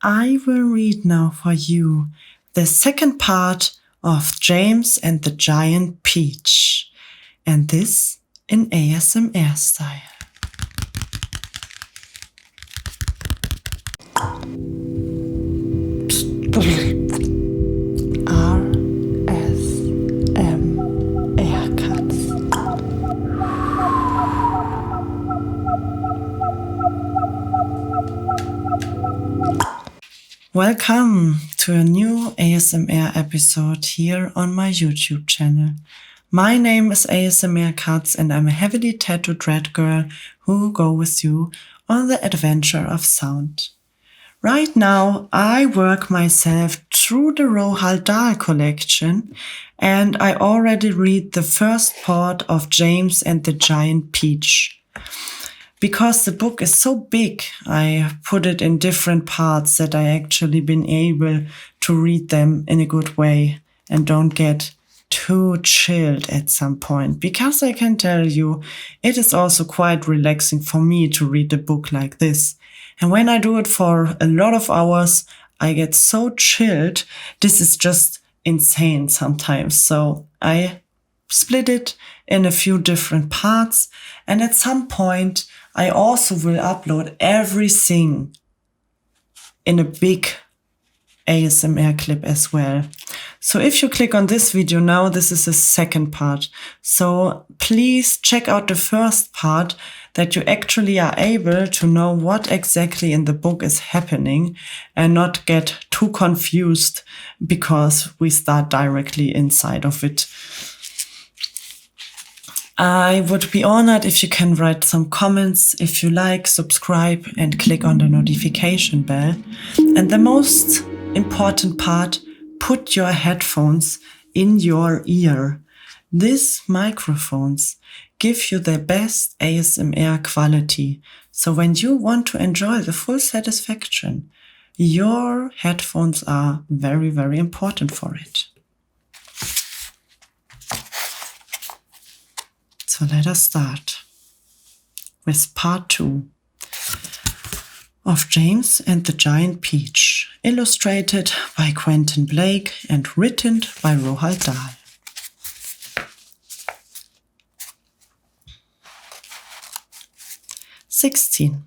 I will read now for you the second part of James and the Giant Peach, and this in ASMR style. ASMR Katz. Welcome to a new ASMR episode here on my YouTube channel. My name is ASMR Katz and I'm a heavily tattooed red girl who will go with you on the adventure of sound. Right now, I work myself through the Roald Dahl collection and I already read the first part of James and the Giant Peach. Because the book is so big, I put it in different parts that I actually been able to read them in a good way and don't get too chilled at some point. Because I can tell you, it is also quite relaxing for me to read a book like this. And when I do it for a lot of hours, I get so chilled. This is just insane sometimes. So I split it in a few different parts. And at some point, I also will upload everything in a big ASMR clip as well. So if you click on this video now, this is the second part. So please check out the first part that you actually are able to know what exactly in the book is happening and not get too confused because we start directly inside of it. I would be honored if you can write some comments, if you like, subscribe and click on the notification bell. And the most important part, put your headphones in your ear. These microphones give you the best ASMR quality. So when you want to enjoy the full satisfaction, your headphones are very, very important for it. So let us start with part 2 of James and the Giant Peach, illustrated by Quentin Blake and written by Roald Dahl. "16.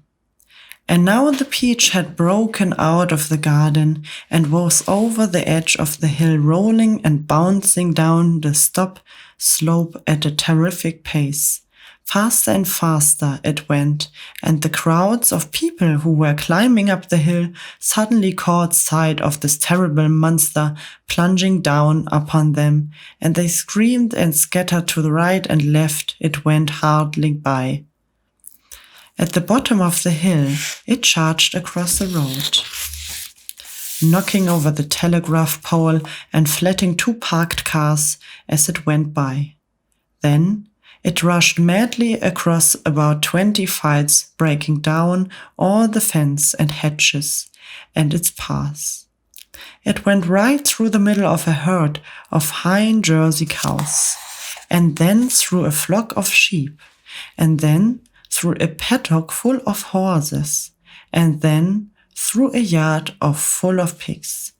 And now the peach had broken out of the garden and was over the edge of the hill, rolling and bouncing down the steep slope at a terrific pace. Faster and faster it went, and the crowds of people who were climbing up the hill suddenly caught sight of this terrible monster plunging down upon them, and they screamed and scattered to the right and left. It went hurtling by. At the bottom of the hill, it charged across the road, knocking over the telegraph pole and flattening 2 parked cars as it went by. Then it rushed madly across about 20 fields, breaking down all the fence and hedges and its paths. It went right through the middle of a herd of fine Jersey cows, and then through a flock of sheep, and then through a paddock full of horses, and then through a yard full of pigs.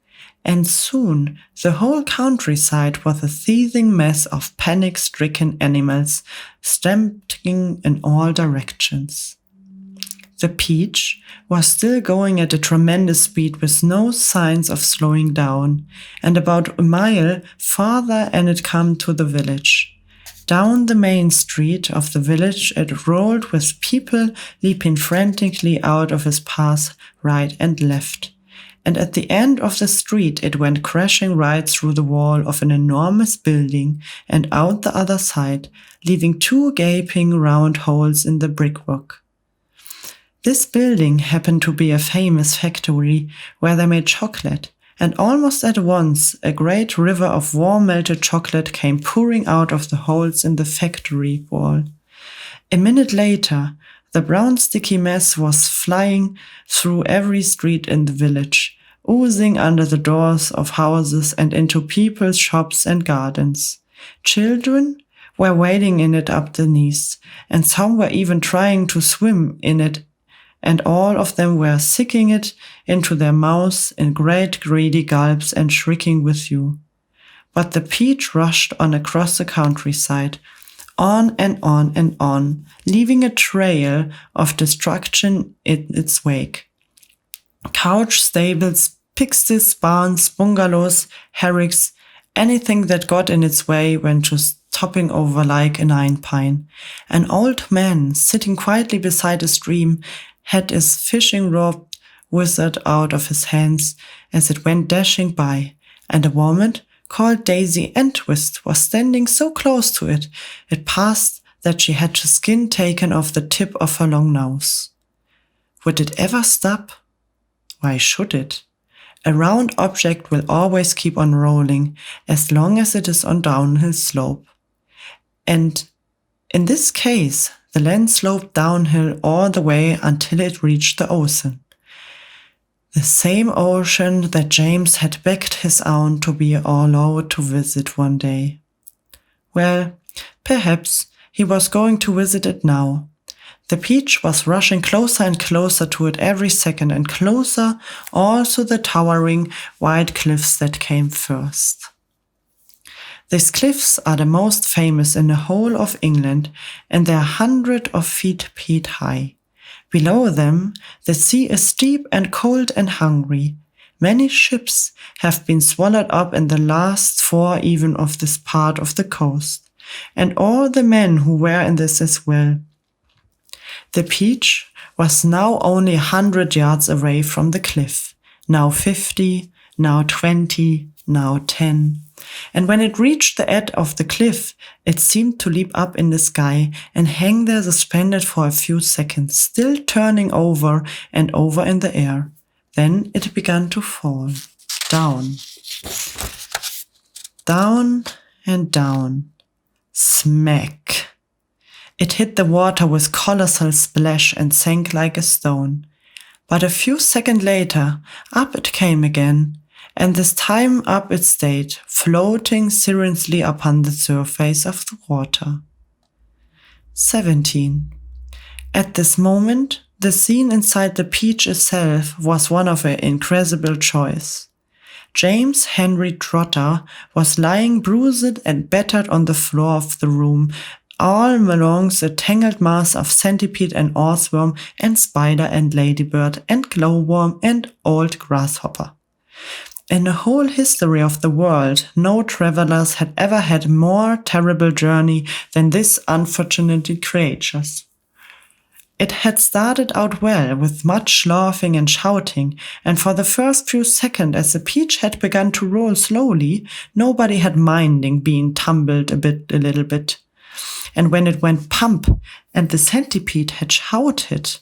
And soon the whole countryside was a seething mess of panic-stricken animals, stamping in all directions. The peach was still going at a tremendous speed with no signs of slowing down, and about a mile farther and it came to the village. Down the main street of the village it rolled with people leaping frantically out of its path right and left. And at the end of the street it went crashing right through the wall of an enormous building and out the other side, leaving 2 gaping round holes in the brickwork. This building happened to be a famous factory where they made chocolate, and almost at once a great river of warm melted chocolate came pouring out of the holes in the factory wall. A minute later, the brown sticky mess was flying through every street in the village, oozing under the doors of houses and into people's shops and gardens. Children were wading in it up the knees, and some were even trying to swim in it and all of them were sicking it into their mouths in great greedy gulps and shrieking with you. But the peach rushed on across the countryside, on and on and on, leaving a trail of destruction in its wake. Couch stables, pigsties, barns, bungalows, herricks, anything that got in its way went just topping over like a nine pine. An old man, sitting quietly beside a stream, had his fishing rod withered out of his hands as it went dashing by, and a woman called Daisy Entwist was standing so close to it, it passed that she had her skin taken off the tip of her long nose. Would it ever stop? Why should it? A round object will always keep on rolling as long as it is on downhill slope. And in this case, the land sloped downhill all the way until it reached the ocean. The same ocean that James had begged his aunt to be allowed to visit one day. Well, perhaps he was going to visit it now. The peach was rushing closer and closer to it every second, and closer also the towering white cliffs that came first. These cliffs are the most famous in the whole of England, and they are hundreds of feet high. Below them, the sea is deep and cold and hungry. Many ships have been swallowed up in the last 4 even of this part of the coast, and all the men who were in this as well. The peach was now only 100 yards away from the cliff, now 50, now 20, now 10. And when it reached the edge of the cliff, it seemed to leap up in the sky and hang there suspended for a few seconds, still turning over and over in the air. Then it began to fall, down, down and down, smack. It hit the water with colossal splash and sank like a stone. But a few seconds later, up it came again, and this time up it stayed, floating serenely upon the surface of the water. 17. At this moment, the scene inside the peach itself was one of an incredible choice. James Henry Trotter was lying bruised and battered on the floor of the room, all along the tangled mass of centipede and earthworm and spider and ladybird and glowworm and old grasshopper. In the whole history of the world, no travelers had ever had more terrible journey than these unfortunate creatures. It had started out well, with much laughing and shouting, and for the first few seconds as the peach had begun to roll slowly, nobody had minding being tumbled a little bit. And when it went pump, and the centipede had shouted,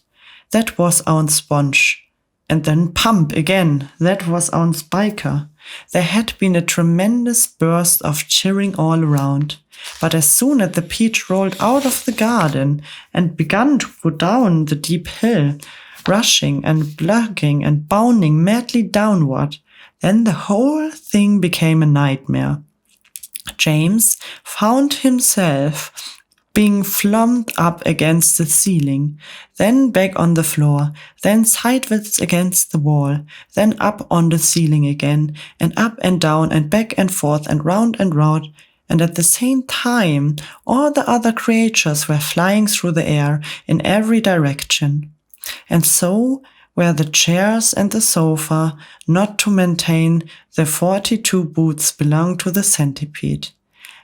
that was our sponge. And then pump again, that was our spiker. There had been a tremendous burst of cheering all around. But as soon as the peach rolled out of the garden and began to go down the deep hill, rushing and blocking and bounding madly downward, then the whole thing became a nightmare. James found himself being flummed up against the ceiling, then back on the floor, then sideways against the wall, then up on the ceiling again, and up and down and back and forth and round, and at the same time all the other creatures were flying through the air in every direction. And so were the chairs and the sofa, not to maintain the 42 boots belonged to the centipede.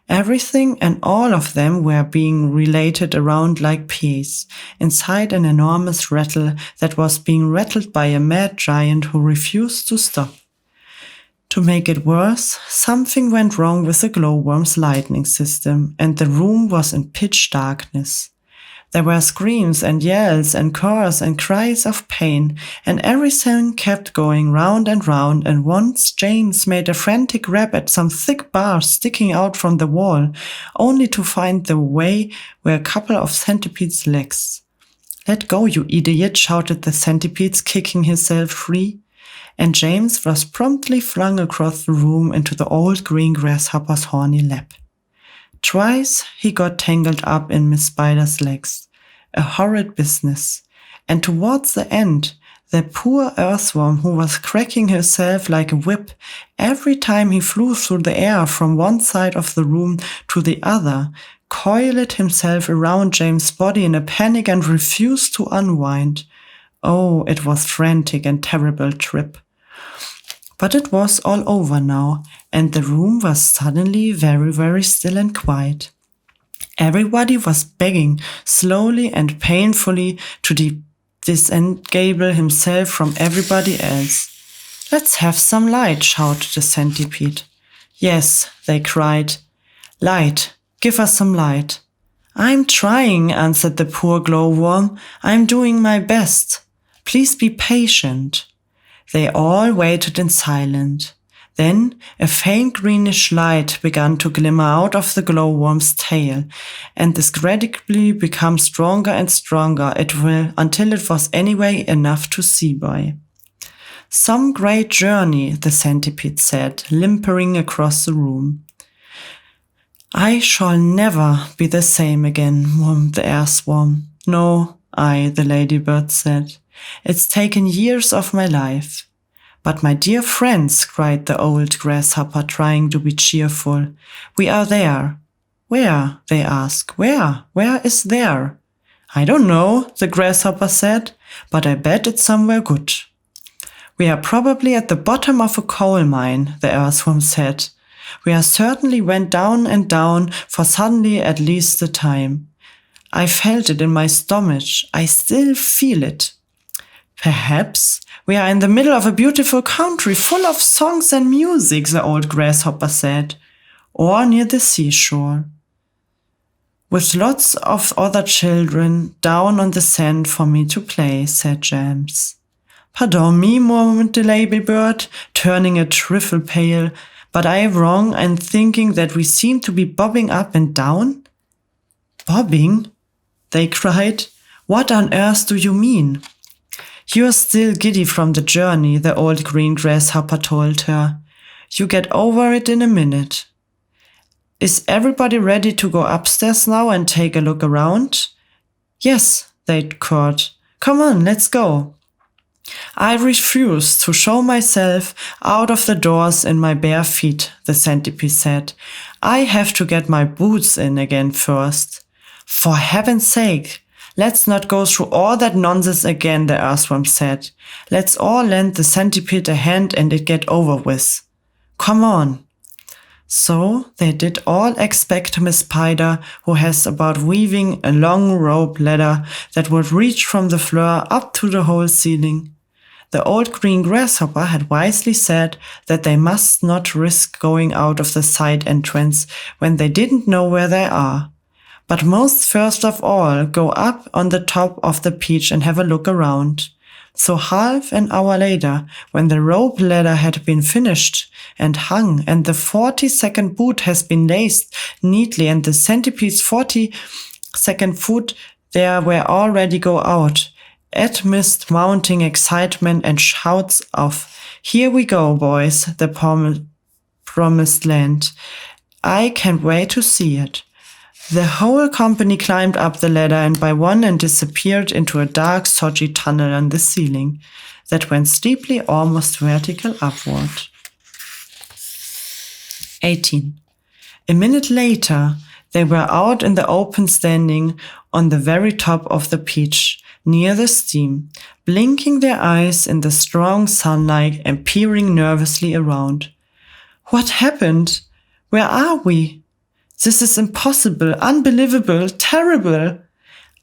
Everything and all of them were being related around like peas, inside an enormous rattle that was being rattled by a mad giant who refused to stop. To make it worse, something went wrong with the glowworm's lighting system, and the room was in pitch darkness. There were screams and yells and curses and cries of pain, and everything kept going round, and once James made a frantic grab at some thick bars sticking out from the wall, only to find the way were a couple of centipede's legs. "Let go, you idiot," shouted the centipede, kicking himself free, and James was promptly flung across the room into the old green grasshopper's horny lap. Twice he got tangled up in Miss Spider's legs. A horrid business. and towards the end, the poor earthworm, who was cracking himself like a whip every time he flew through the air from one side of the room to the other, coiled himself around James' body in a panic and refused to unwind. Oh, it was frantic and terrible trip. But it was all over now, and the room was suddenly very, very still and quiet. Everybody was begging slowly and painfully to disengable himself from everybody else. "Let's have some light," shouted the centipede. "Yes," they cried. "Light, give us some light." "I'm trying," answered the poor glowworm. "I'm doing my best. Please be patient." They all waited in silence. Then a faint greenish light began to glimmer out of the glowworm's tail, and this gradually became stronger and stronger until it was anyway enough to see by. "Some great journey," the centipede said, limpering across the room. "I shall never be the same again," moaned the earthworm. "No, the ladybird said. "It's taken years of my life." "But my dear friends," cried the old grasshopper, trying to be cheerful, "we are there." "Where?" they asked. "Where? Where is there?" "I don't know," the grasshopper said, "but I bet it's somewhere good." "We are probably at the bottom of a coal mine," the earthworm said. "We certainly went down and down for suddenly at least a time. I felt it in my stomach. I still feel it." "Perhaps we are in the middle of a beautiful country full of songs and music," the old grasshopper said, "or near the seashore, with lots of other children down on the sand for me to play," said James. "Pardon me," murmured the ladybird, turning a trifle pale, "but I am wrong in thinking that we seem to be bobbing up and down?" "Bobbing?" they cried. "What on earth do you mean?" "You're still giddy from the journey," the old green grasshopper told her. "You get over it in a minute." "Is everybody ready to go upstairs now and take a look around?" "Yes," they called. "Come on, let's go." "I refuse to show myself out of the doors in my bare feet," the centipede said. "I have to get my boots in again first." "For heaven's sake, let's not go through all that nonsense again," the earthworm said. "Let's all lend the centipede a hand and it get over with. Come on." So they did all except Miss Spider, who has about weaving a long rope ladder that would reach from the floor up to the whole ceiling. The old green grasshopper had wisely said that they must not risk going out of the side entrance when they didn't know where they are, but most first of all go up on the top of the peach and have a look around. So half an hour later, when the rope ladder had been finished and hung, and the 40-second boot has been laced neatly, and the centipede's 40-second foot there were already go out, amidst mounting excitement and shouts of, "Here we go, boys, the promised land. I can't wait to see it." The whole company climbed up the ladder and by one and disappeared into a dark, soggy tunnel on the ceiling that went steeply, almost vertical upward. 18. A minute later, they were out in the open, standing on the very top of the peach, near the steam, blinking their eyes in the strong sunlight and peering nervously around. "What happened? Where are we? This is impossible, unbelievable, terrible.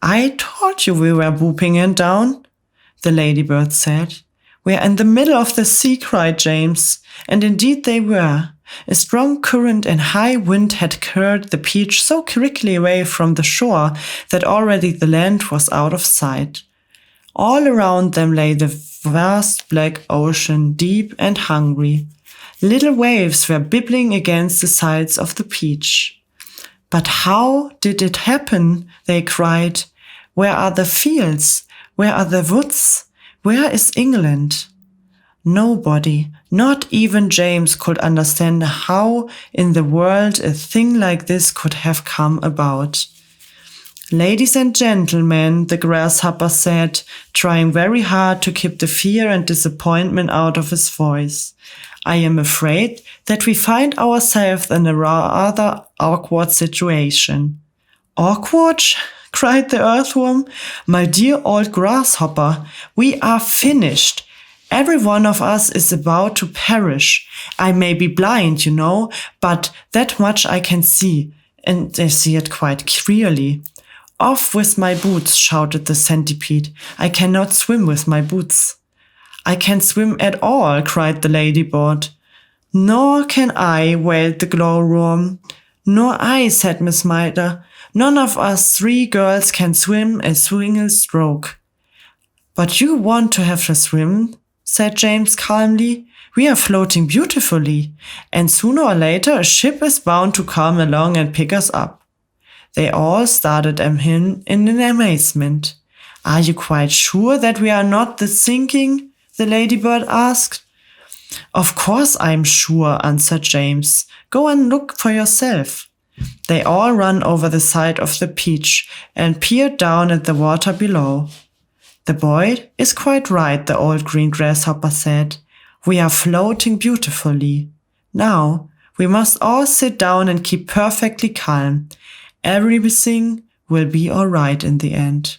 I told you we were booping and down," the ladybird said. "We're in the middle of the sea," cried James. And indeed they were. A strong current and high wind had carried the peach so quickly away from the shore that already the land was out of sight. All around them lay the vast black ocean, deep and hungry. Little waves were bibbling against the sides of the peach. "But how did it happen?" they cried. "Where are the fields? Where are the woods? Where is England?" Nobody, not even James, could understand how in the world a thing like this could have come about. Ladies and gentlemen, the grasshopper said, trying very hard to keep the fear and disappointment out of his voice. I am afraid that we find ourselves in a rather awkward situation. Awkward? Cried the earthworm. My dear old grasshopper, we are finished. Every one of us is about to perish. I may be blind, but that much I can see, and I see it quite clearly. Off with my boots, shouted the centipede. I cannot swim with my boots. I can't swim at all, cried the ladybird. Nor can I, wailed the glowworm. Nor I, said Miss Mitre. None of us 3 girls can swim a single stroke. But you want to have a swim, said James calmly. We are floating beautifully, and sooner or later a ship is bound to come along and pick us up. They all stared at him in amazement. Are you quite sure that we are not sinking? The ladybird asked. Of course I'm sure, answered James. Go and look for yourself. They all ran over the side of the peach and peered down at the water below. The boy is quite right, the old green grasshopper said. We are floating beautifully. Now we must all sit down and keep perfectly calm. Everything will be all right in the end.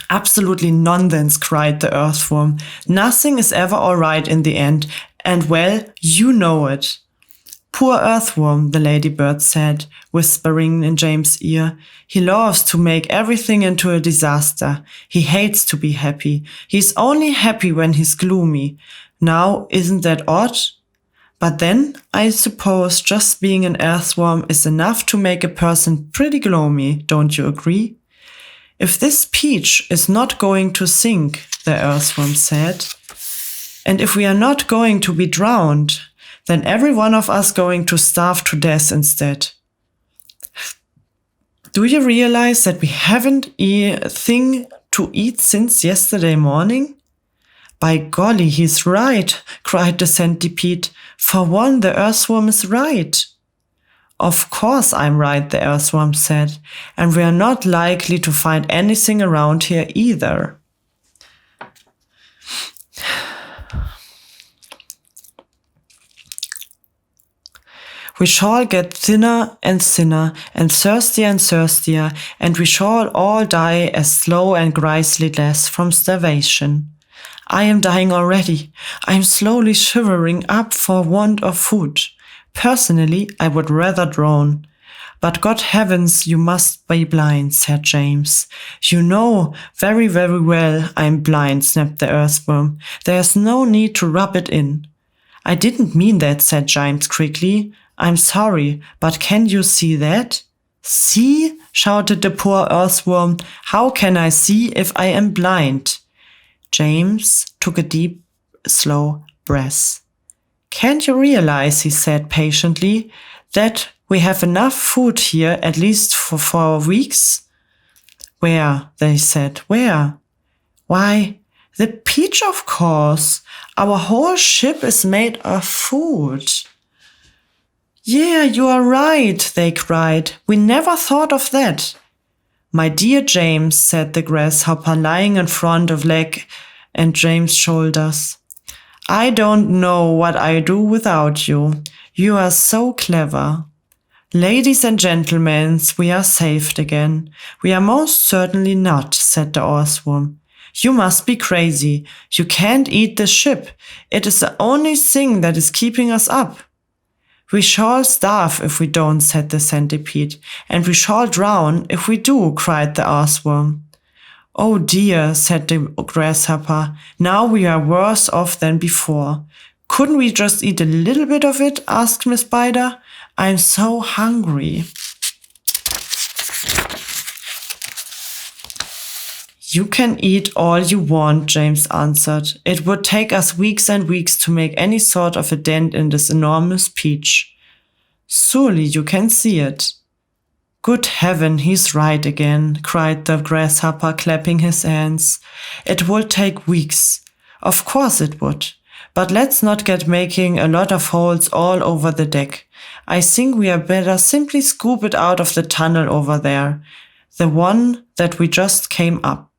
Absolutely nonsense, cried the earthworm. Nothing is ever all right in the end, and well, you know it. Poor earthworm, the ladybird said, whispering in James' ear. He loves to make everything into a disaster. He hates to be happy. He's only happy when he's gloomy. Now, isn't that odd? But then, I suppose just being an earthworm is enough to make a person pretty gloomy, don't you agree? If this peach is not going to sink, the earthworm said, and if we are not going to be drowned, then every one of us going to starve to death instead. Do you realize that we haven't a thing to eat since yesterday morning? By golly, he's right, cried the centipede. For one, the earthworm is right. Of course I'm right, the earthworm said, and we are not likely to find anything around here either. We shall get thinner and thinner, and thirstier, and we shall all die as slow and grisly deaths from starvation. I am dying already. I am slowly shivering up for want of food. Personally, I would rather drown. But God heavens, you must be blind, said James. You know very, very well I'm blind, snapped the earthworm. There's no need to rub it in. I didn't mean that, said James quickly. I'm sorry, but can you see that? See? Shouted the poor earthworm. How can I see if I am blind? James took a deep, slow breath. Can't you realize, he said patiently, that we have enough food here at least for 4 weeks? Where? They said. Where? Why, the peach, of course. Our whole ship is made of food. Yeah, you are right, they cried. We never thought of that. My dear James, said the grasshopper, lying in front of Leg and James' shoulders. I don't know what I'd do without you. You are so clever. Ladies and gentlemen, we are saved again. We are most certainly not, said the earthworm. You must be crazy. You can't eat the ship. It is the only thing that is keeping us up. We shall starve if we don't, said the centipede, and we shall drown if we do, cried the earthworm. Oh dear, said the grasshopper, now we are worse off than before. Couldn't we just eat a little bit of it? Asked Miss Spider. I'm so hungry. You can eat all you want, James answered. It would take us weeks and weeks to make any sort of a dent in this enormous peach. Surely you can see it. Good heaven, he's right again, cried the grasshopper, clapping his hands. It would take weeks. Of course it would. But let's not get making a lot of holes all over the deck. I think we are better simply scoop it out of the tunnel over there, the one that we just came up.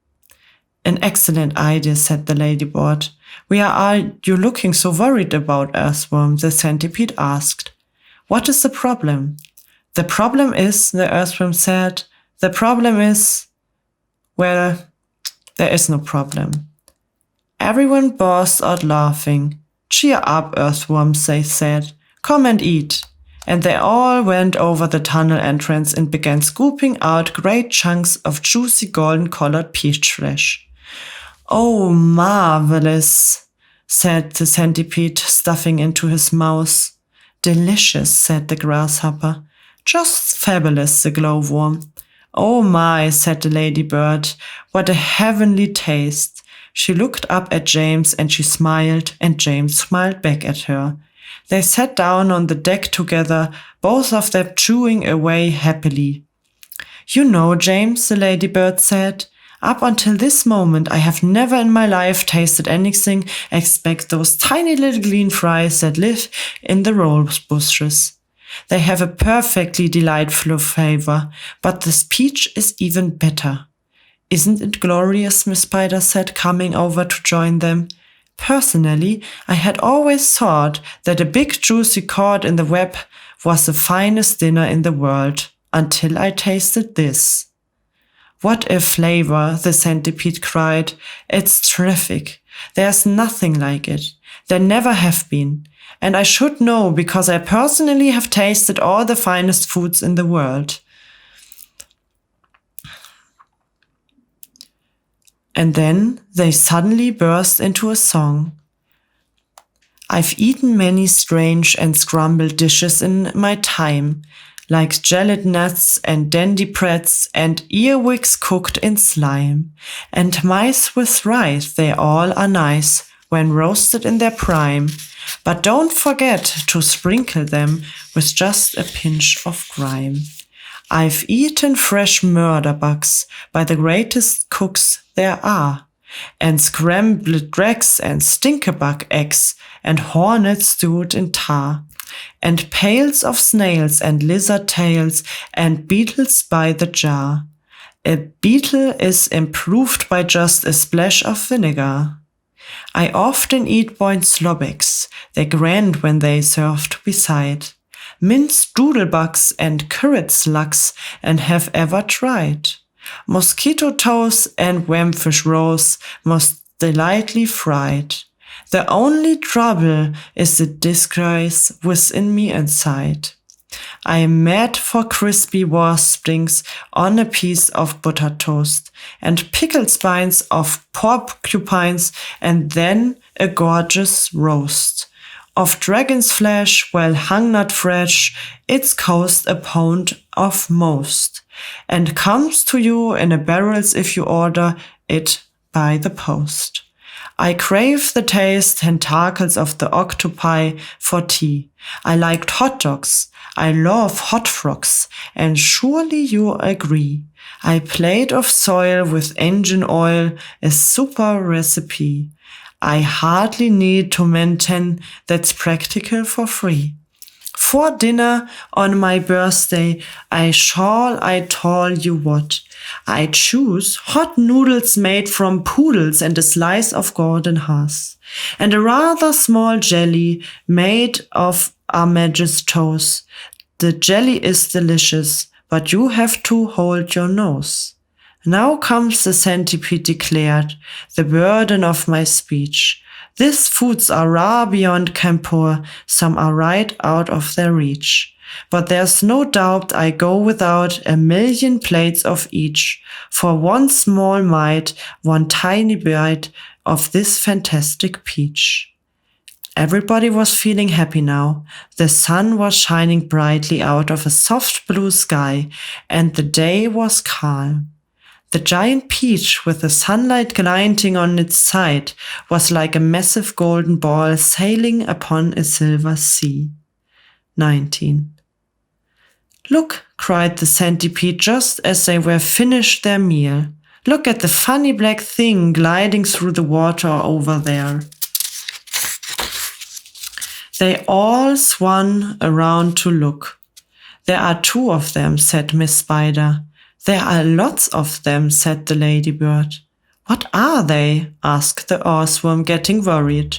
An excellent idea, said the ladybird. Why are you looking so worried about, Earthworm? The centipede asked. What is the problem? The problem is, the Earthworm said, the problem is, well, there is no problem. Everyone burst out laughing. Cheer up, Earthworms, they said. Come and eat. And they all went over the tunnel entrance and began scooping out great chunks of juicy golden-colored peach flesh. Oh, marvelous, said the centipede, stuffing into his mouth. Delicious, said the grasshopper. Just fabulous, the glowworm. Oh my, said the ladybird, what a heavenly taste. She looked up at James and she smiled, and James smiled back at her. They sat down on the deck together, both of them chewing away happily. You know, James, the ladybird said, up until this moment I have never in my life tasted anything except those tiny little green fries that live in the rose bushes. They have a perfectly delightful flavor, but this peach is even better. Isn't it glorious, Miss Spider said, coming over to join them. Personally, I had always thought that a big juicy cord in the web was the finest dinner in the world, until I tasted this. What a flavor, the centipede cried. It's terrific. There's nothing like it. There never have been. And I should know because I personally have tasted all the finest foods in the world. And then they suddenly burst into a song. I've eaten many strange and scrambled dishes in my time, like jellied nuts and dandy-breads and earwigs cooked in slime. And mice with rice, they all are nice when roasted in their prime. But don't forget to sprinkle them with just a pinch of grime. I've eaten fresh murder bugs by the greatest cooks there are, and scrambled dregs and stinkerbug eggs and hornets stewed in tar, and pails of snails and lizard tails and beetles by the jar. A beetle is improved by just a splash of vinegar. I often eat boiled slobbecs, they're grand when they served beside minced doodlebugs and currant slugs, and have ever tried mosquito toes and whamfish rolls, most delightfully fried. The only trouble is the disgrace within me inside. I am mad for crispy waspings on a piece of butter toast, and pickled spines of porcupines, and then a gorgeous roast of dragon's flesh, well hung not fresh, it's cost a pound of most, and comes to you in a barrels if you order it by the post. I crave the taste tentacles of the octopi for tea. I liked hot dogs. I love hot frogs, and surely you agree. I plate of soil with engine oil, a super recipe. I hardly need to maintain that's practical for free. For dinner on my birthday, I tell you what. I choose hot noodles made from poodles and a slice of golden hass, and a rather small jelly made of Armag's toes. The jelly is delicious, but you have to hold your nose. Now comes the centipede declared, the burden of my speech. These foods are raw beyond compare, some are right out of their reach. But there's no doubt I go without a million plates of each, for one small mite, one tiny bite of this fantastic peach. Everybody was feeling happy now. The sun was shining brightly out of a soft blue sky, and the day was calm. The giant peach, with the sunlight glinting on its side, was like a massive golden ball sailing upon a silver sea. 19. Look, cried the centipede just as they were finished their meal. Look at the funny black thing gliding through the water over there. They all swung around to look. There are 2 of them, said Miss Spider. There are lots of them, said the ladybird. What are they? Asked the earthworm, getting worried.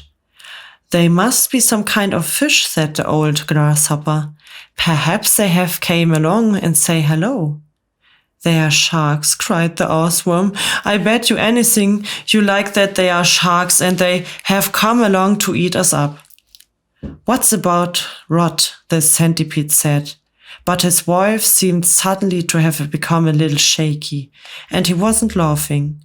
They must be some kind of fish, said the old grasshopper. Perhaps they have came along and say hello. They are sharks, cried the earthworm. I bet you anything you like that they are sharks and they have come along to eat us up. What's about rot? The centipede said. But his voice seemed suddenly to have become a little shaky, and he wasn't laughing.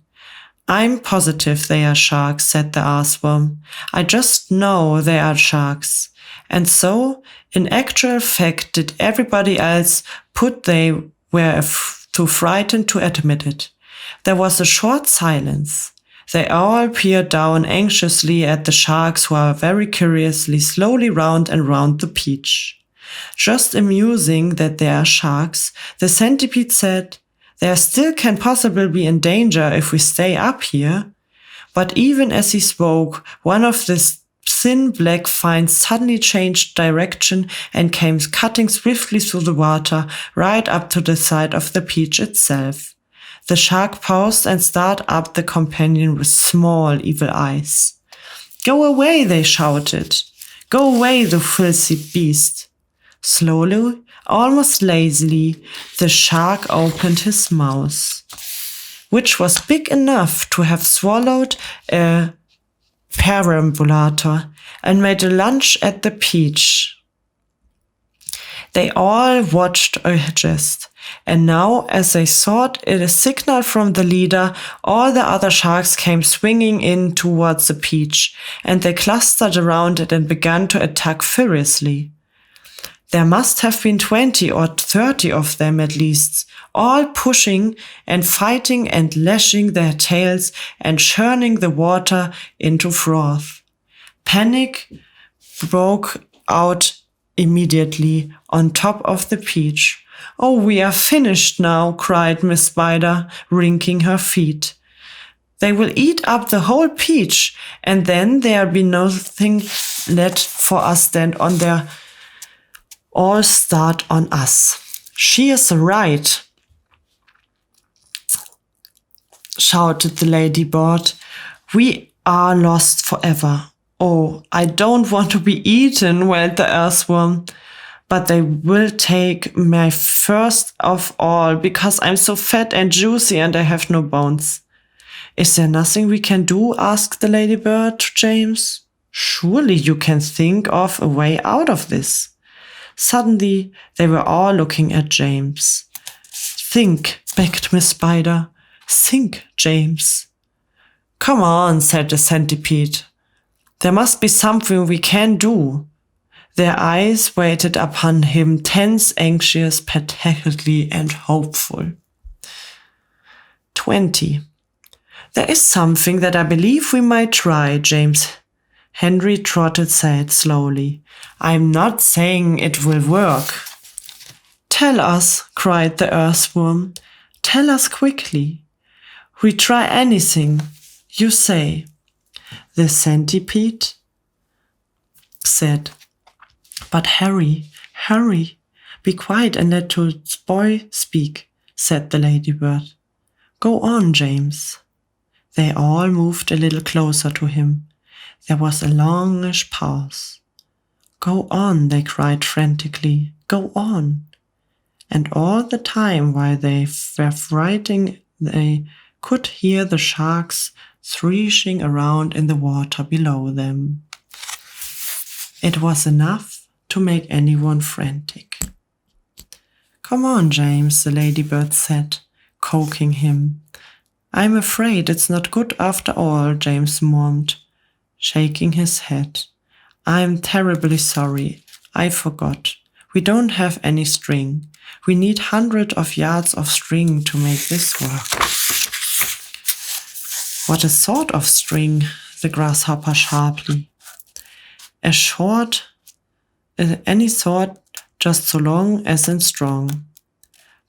I'm positive they are sharks, said the earthworm. I just know they are sharks. And so, in actual fact, did everybody else, but they were too frightened to admit it. There was a short silence. They all peered down anxiously at the sharks who were very curiously slowly round and round the peach. Just amusing that they are sharks, the centipede said, There still can possibly be in danger if we stay up here. But even as he spoke, one of the thin black fins suddenly changed direction and came cutting swiftly through the water right up to the side of the peach itself. The shark paused and stared up the companion with small, evil eyes. Go away, they shouted. Go away, you filthy beast. Slowly, almost lazily, the shark opened his mouth, which was big enough to have swallowed a perambulator, and made a lunge at the peach. They all watched aghast, and now, as they thought it a signal from the leader, all the other sharks came swinging in towards the peach, and they clustered around it and began to attack furiously. There must have been 20 or 30 of them at least, all pushing and fighting and lashing their tails and churning the water into froth. Panic broke out immediately on top of the peach. Oh, we are finished now, cried Miss Spider, wrinking her feet. They will eat up the whole peach, and then there'll be nothing left for us then on their all start on us. She is right, shouted the ladybird. We are lost forever. Oh, I don't want to be eaten, wailed the earthworm. But they will take my first of all, because I'm so fat and juicy and I have no bones. Is there nothing we can do? Asked the ladybird to James. Surely you can think of a way out of this. Suddenly, they were all looking at James. Think, begged Miss Spider. Think, James. Come on, said the centipede. There must be something we can do. Their eyes waited upon him, tense, anxious, pathetically, and hopeful. 20. There is something that I believe we might try, James Henry Trotted said slowly. I'm not saying it will work. Tell us, cried the earthworm. Tell us quickly. We try anything, you say. The centipede said. But hurry, be quiet and let the boy speak, said the ladybird. Go on, James. They all moved a little closer to him. There was a longish pause. Go on, they cried frantically. Go on. And all the time while they were writing, they could hear the sharks threshing around in the water below them. It was enough to make anyone frantic. Come on, James, the ladybird said, coaxing him. I'm afraid it's not good after all, James murmured, shaking his head. I'm terribly sorry. I forgot. We don't have any string. We need hundreds of yards of string to make this work. What a sort of string? The grasshopper sharply. A short, any sort, just so long as it's strong.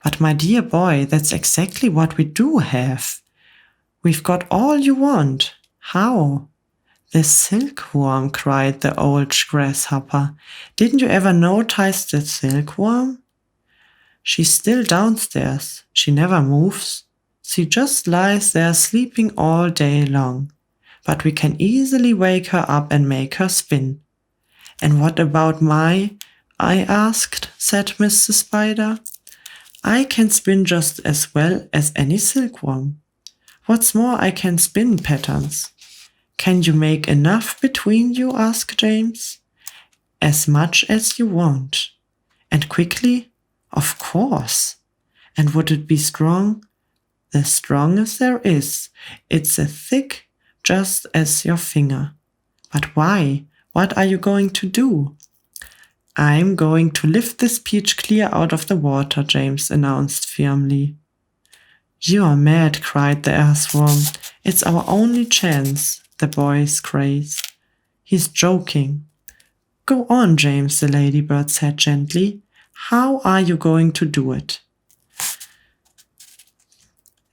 But my dear boy, that's exactly what we do have. We've got all you want. How? The silkworm, cried the old grasshopper. Didn't you ever notice the silkworm? She's still downstairs. She never moves. She just lies there sleeping all day long. But we can easily wake her up and make her spin. And what about I asked, said Mr. Spider. I can spin just as well as any silkworm. What's more, I can spin patterns. Can you make enough between you? Asked James. As much as you want. And quickly? Of course. And would it be strong? The strongest there is. It's as thick just as your finger. But why? What are you going to do? I'm going to lift this peach clear out of the water, James announced firmly. You are mad, cried the earthworm. It's our only chance, the boy grazed. He's joking. Go on, James, the ladybird said gently. How are you going to do it?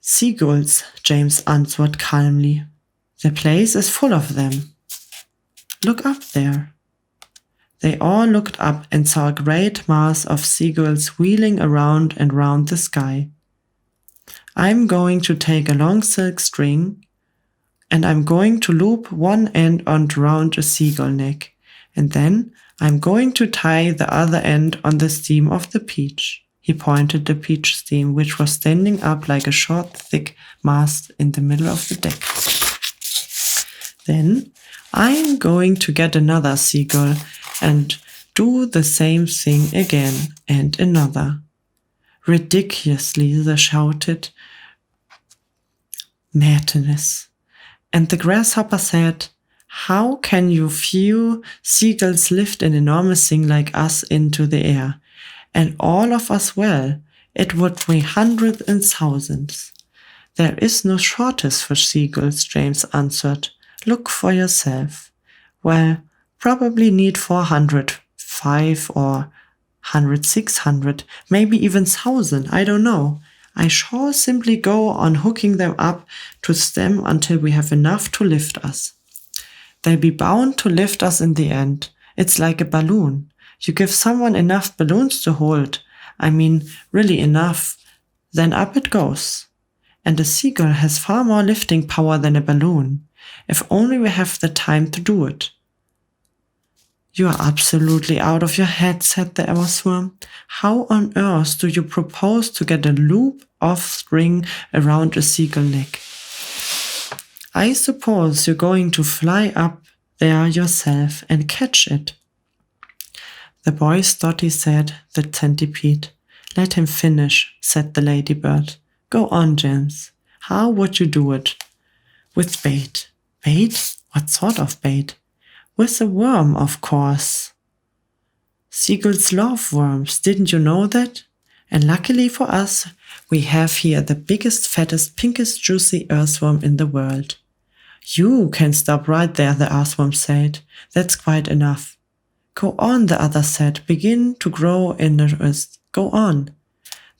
Seagulls, James answered calmly. The place is full of them. Look up there. They all looked up and saw a great mass of seagulls wheeling around and round the sky. I'm going to take a long silk string, and I'm going to loop one end around a seagull neck, and then I'm going to tie the other end on the stem of the peach. He pointed the peach stem, which was standing up like a short, thick mast in the middle of the deck. Then I'm going to get another seagull and do the same thing again, and another. Ridiculously, they shouted. Madness. And the grasshopper said, how can you few seagulls lift an enormous thing like us into the air? And all of us well, it would be hundreds and thousands. There is no shortage for seagulls, James answered. Look for yourself. Well, probably need 400, 5 or 100, 600, maybe even 1,000, I don't know. I shall simply go on hooking them up to stem until we have enough to lift us. They'll be bound to lift us in the end. It's like a balloon. You give someone enough balloons to hold, really enough, then up it goes. And a seagull has far more lifting power than a balloon, if only we have the time to do it. You are absolutely out of your head, said the earthworm. How on earth do you propose to get a loop of string around a seagull neck? I suppose you're going to fly up there yourself and catch it. The boy Stotty said, the centipede. Let him finish, said the ladybird. Go on, James. How would you do it? With bait. Bait? What sort of bait? With a worm, of course. Seagulls love worms, didn't you know that? And luckily for us, we have here the biggest, fattest, pinkest, juicy earthworm in the world. You can stop right there, the earthworm said. That's quite enough. Go on, the other said. Begin to grow in the earth. Go on.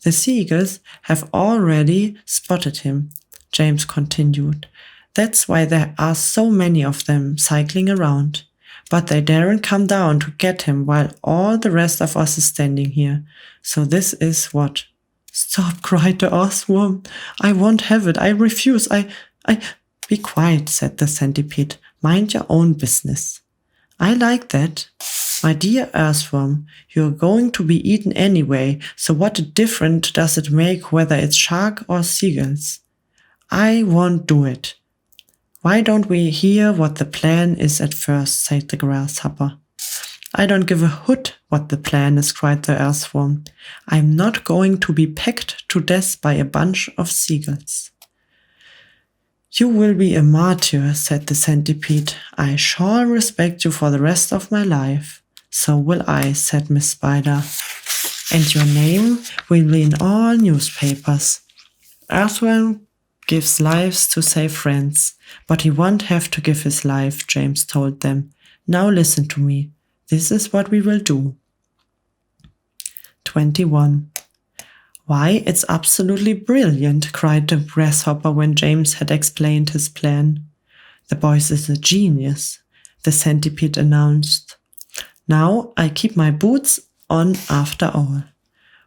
The seagulls have already spotted him, James continued. That's why there are so many of them cycling around. But they daren't come down to get him while all the rest of us is standing here. So this is what? Stop, cried the earthworm. I won't have it. I refuse. Be quiet, said the centipede. Mind your own business. I like that. My dear earthworm, you're going to be eaten anyway, so what difference does it make whether it's shark or seagulls? I won't do it. Why don't we hear what the plan is at first, said the grasshopper. I don't give a hoot what the plan is, cried the earthworm. I'm not going to be pecked to death by a bunch of seagulls. You will be a martyr, said the centipede. I shall respect you for the rest of my life. So will I, said Miss Spider. And your name will be in all newspapers. Earthworm gives lives to save friends, but he won't have to give his life, James told them. Now listen to me. This is what we will do. 21. Why, it's absolutely brilliant, cried the grasshopper when James had explained his plan. "The boy is a genius," the centipede announced. "Now I keep my boots on after all."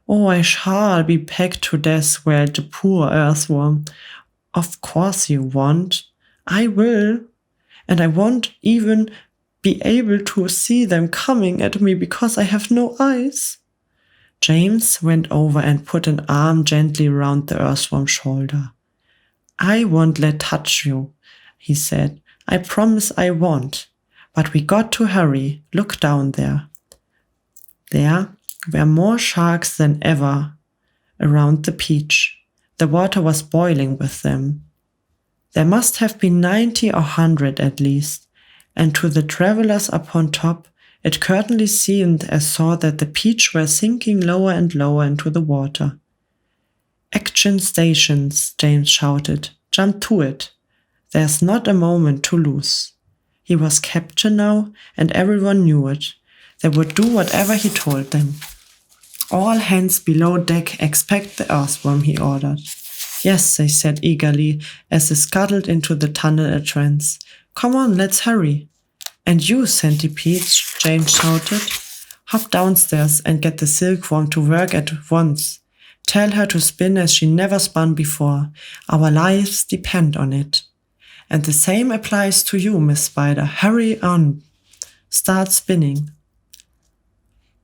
"Oh, I shall be pecked to death," wailed the poor earthworm. "Of course you won't." "I will. And I won't even be able to see them coming at me because I have no eyes." James went over and put an arm gently around the earthworm's shoulder. "I won't let touch you," he said. "I promise I won't. But we got to hurry. Look down there." There were more sharks than ever around the peach. The water was boiling with them. There must have been 90 or 100 at least, and to the travelers up on top, it certainly seemed as though that the peach were sinking lower and lower into the water. "Action stations," James shouted. "Jump to it. There's not a moment to lose." He was captain now, and everyone knew it. They would do whatever he told them. "All hands below deck expect the earthworm," he ordered. "Yes," they said eagerly as they scuttled into the tunnel entrance. "Come on, let's hurry." "And you, centipedes," James shouted, "hop downstairs and get the silkworm to work at once. Tell her to spin as she never spun before. Our lives depend on it. And the same applies to you, Miss Spider. Hurry on. Start spinning."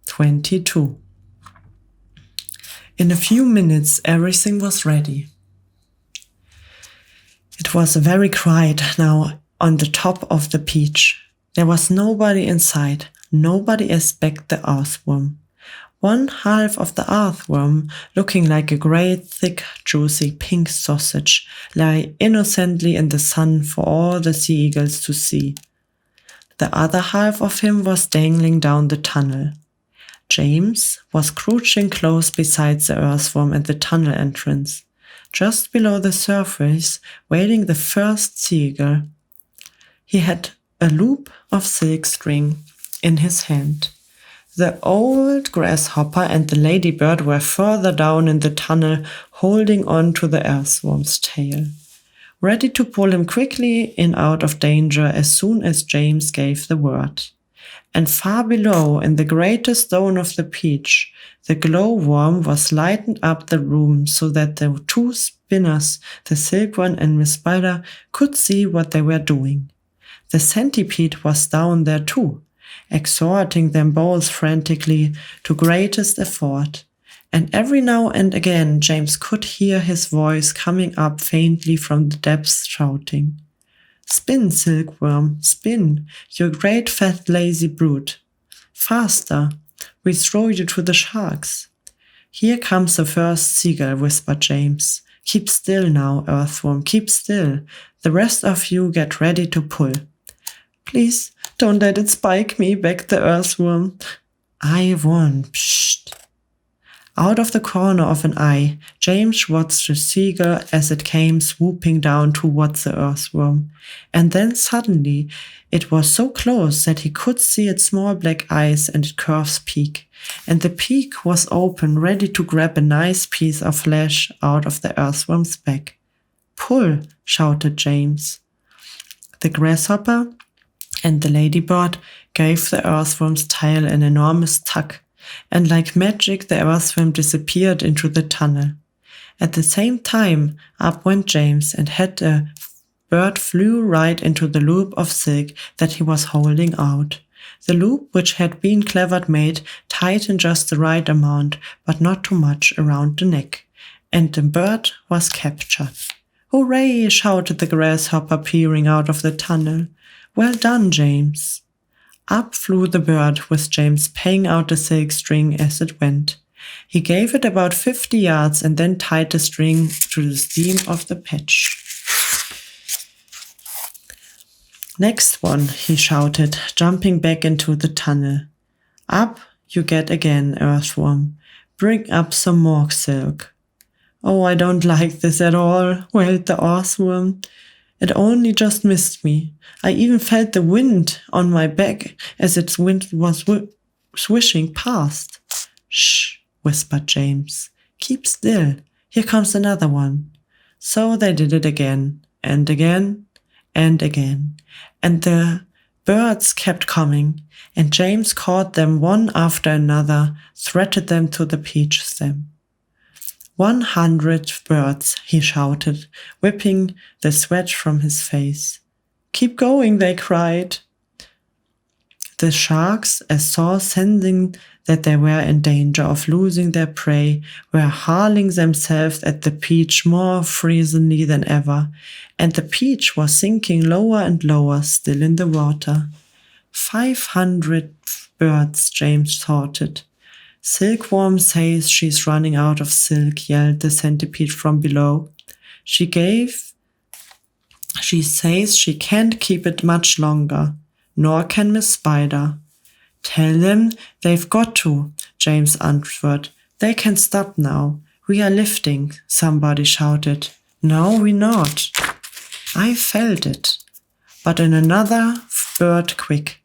22. In a few minutes, everything was ready. It was very quiet now on the top of the peach. There was nobody inside, nobody except the earthworm. One half of the earthworm, looking like a great, thick, juicy pink sausage, lay innocently in the sun for all the sea eagles to see. The other half of him was dangling down the tunnel. James was crouching close beside the earthworm at the tunnel entrance, just below the surface, waiting the first seagull. He had a loop of silk string in his hand. The old grasshopper and the ladybird were further down in the tunnel, holding on to the earthworm's tail, ready to pull him quickly in out of danger as soon as James gave the word. And far below, in the greatest zone of the peach, the glowworm was lighting up the room so that the two spinners, the silkworm and Miss Spider, could see what they were doing. The centipede was down there too, exhorting them both frantically to greatest effort. And every now and again James could hear his voice coming up faintly from the depths shouting, "Spin, silkworm, spin, you great fat lazy brute. Faster, we throw you to the sharks." "Here comes the first seagull," whispered James. "Keep still now, earthworm, keep still. The rest of you get ready to pull." "Please, don't let it spike me," begged the earthworm. "I won't, psst." Out of the corner of an eye, James watched the seagull as it came swooping down towards the earthworm. And then suddenly, it was so close that he could see its small black eyes and its curved beak. And the beak was open, ready to grab a nice piece of flesh out of the earthworm's back. "Pull," shouted James. The grasshopper and the ladybird gave the earthworm's tail an enormous tug, and like magic the earthworm disappeared into the tunnel. At the same time, up went James, and the bird flew right into the loop of silk that he was holding out. The loop, which had been cleverly made, tightened just the right amount, but not too much around the neck, and the bird was captured. "Hooray!" shouted the grasshopper, peering out of the tunnel. "Well done, James." Up flew the bird, with James paying out the silk string as it went. He gave it about 50 yards and then tied the string to the stem of the patch. "Next one," he shouted, jumping back into the tunnel. "Up you get again, earthworm. Bring up some more silk." "Oh, I don't like this at all," wailed the earthworm. "It only just missed me. I even felt the wind on my back as its wind was swishing past." "Shh," whispered James. "Keep still. Here comes another one." So they did it again, and again, and again. And the birds kept coming, and James caught them one after another, threaded them to the peach stem. 100 birds, he shouted, whipping the sweat from his face. Keep going, they cried. The sharks, as saw, sensing that they were in danger of losing their prey, were hurling themselves at the peach more freezingly than ever, and the peach was sinking lower and lower still in the water. 500 birds, James thought. Silkworm says she's running out of silk, yelled the centipede from below. She says she can't keep it much longer, nor can Miss Spider. Tell them they've got to, James answered. They can stop now. We are lifting, somebody shouted. No, we're not. I felt it. But in another bird, quick.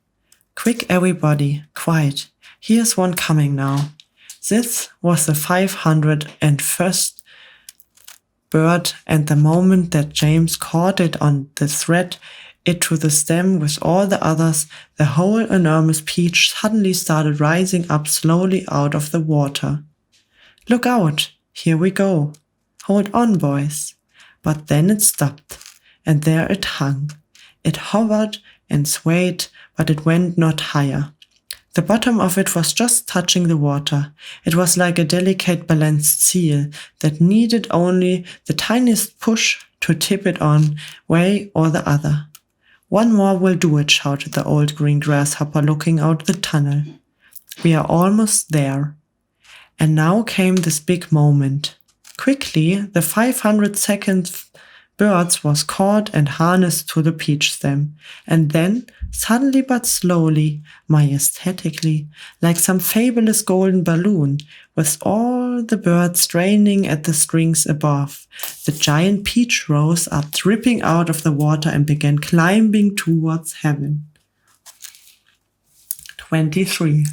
Quick, everybody, quiet. Here's one coming now. This was the 501st bird, and the moment that James caught it on the thread, it to the stem with all the others, the whole enormous peach suddenly started rising up slowly out of the water. Look out, here we go. Hold on, boys. But then it stopped, and there it hung. It hovered and swayed, but it went not higher. The bottom of it was just touching the water. It was like a delicate balanced seal that needed only the tiniest push to tip it on way or the other. One more will do it, shouted the old green grasshopper, looking out the tunnel. We are almost there. And now came this big moment. Quickly, the 502nd birds was caught and harnessed to the peach stem, and then, suddenly but slowly, majestically, like some fabulous golden balloon, with all the birds straining at the strings above, the giant peach rose up, dripping out of the water, and began climbing towards heaven. 23.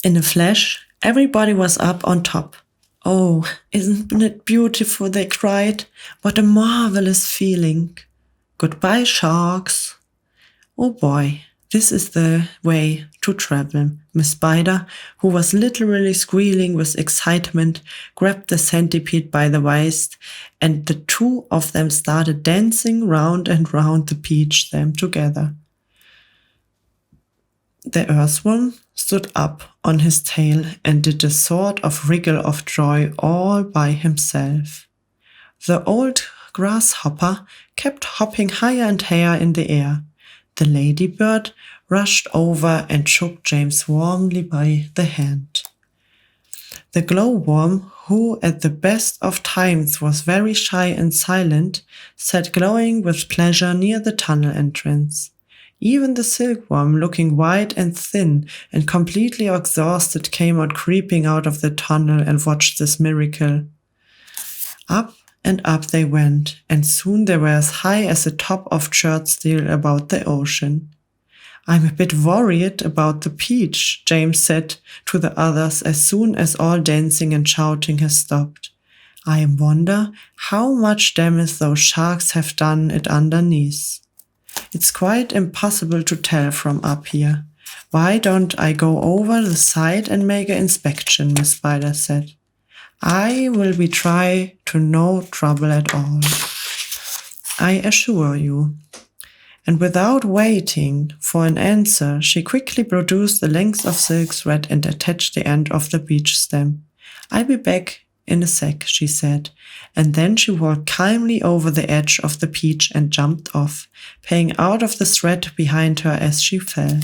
In a flash, everybody was up on top. Oh, isn't it beautiful, they cried. What a marvelous feeling. Goodbye, sharks. Oh boy, this is the way to travel. Miss Spider, who was literally squealing with excitement, grabbed the centipede by the waist, and the two of them started dancing round and round the peach stem together. The earthworm stood up on his tail and did a sort of wriggle of joy all by himself. The old grasshopper kept hopping higher and higher in the air. The ladybird rushed over and shook James warmly by the hand. The glowworm, who at the best of times was very shy and silent, sat glowing with pleasure near the tunnel entrance. Even the silkworm, looking white and thin and completely exhausted, came out creeping out of the tunnel and watched this miracle. Up and up they went, and soon they were as high as the top of church steel above the ocean. I'm a bit worried about the peach, James said to the others as soon as all dancing and shouting had stopped. I wonder how much damage those sharks have done it underneath. It's quite impossible to tell from up here. Why don't I go over the side and make an inspection, Miss Spider said. I will be try to no trouble at all, I assure you. And without waiting for an answer, she quickly produced the length of silk thread and attached the end of the peach stem. I'll be back in a sec, she said, and then she walked calmly over the edge of the peach and jumped off, paying out of the thread behind her as she fell.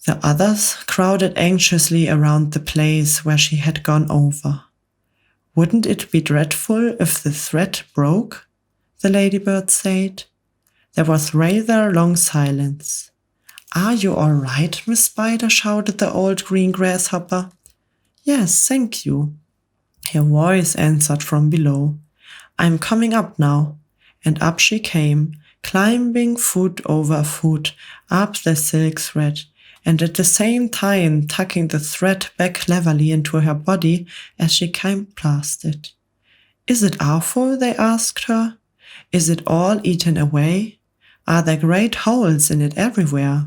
The others crowded anxiously around the place where she had gone over. Wouldn't it be dreadful if the thread broke? The ladybird said. There was rather a long silence. Are you all right, Miss Spider? Shouted the old green grasshopper. Yes, thank you. Her voice answered from below. I'm coming up now. And up she came, climbing foot over foot up the silk thread, and at the same time tucking the thread back cleverly into her body as she came past it. Is it awful? They asked her. Is it all eaten away? Are there great holes in it everywhere?